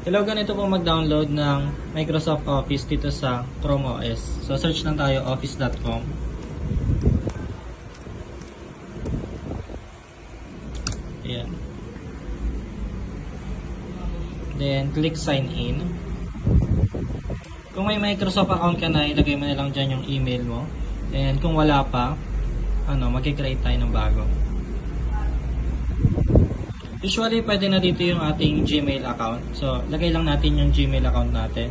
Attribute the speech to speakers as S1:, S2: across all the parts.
S1: Hello, ganito po mag-download ng Microsoft Office dito sa Chrome OS. So, search lang tayo office.com. Ayan. Then, click sign in. Kung may Microsoft account ka na, ilagay mo na lang dyan yung email mo. And kung wala pa, mag-create tayo ng bago. Usually, pwede na dito yung ating Gmail account. So, lagay lang natin yung Gmail account natin.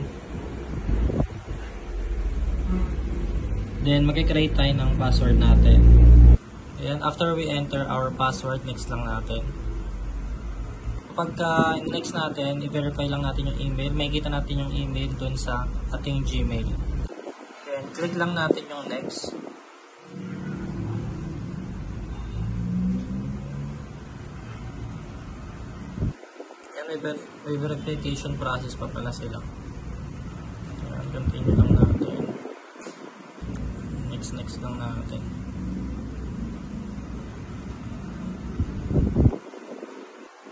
S1: Then, mag-create tayo ng password natin. Ayan, after we enter our password, next lang natin. Pagka next natin, i-verify lang natin yung email. Makikita natin yung email dun sa ating Gmail. Then, click lang natin yung next. May verification process pa pala sila. Ayan, continue lang natin. Next lang natin.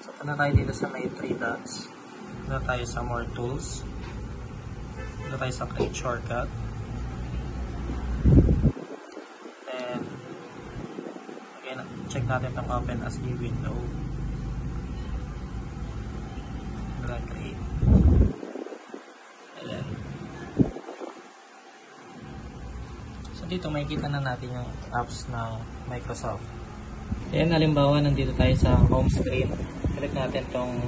S1: So, punta tayo dito sa may 3 dots. Punta tayo sa more tools. Punta tayo sa create shortcut. And, again, check natin itong open as new window. Create. Ayan. So dito makikita na natin yung apps ng Microsoft. Ayan, halimbawa nandito tayo sa home screen. Click natin tong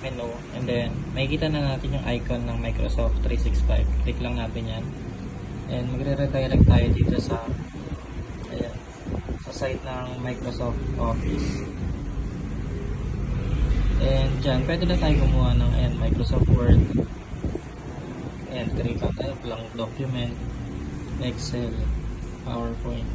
S1: menu and then makikita na natin yung icon ng Microsoft 365. Click lang natin yan. And magre-redirect tayo dito sa site ng Microsoft Office. And dyan, pwede na tayo gumawa ng Microsoft Word. And create lang tayo, blank document, Excel, PowerPoint.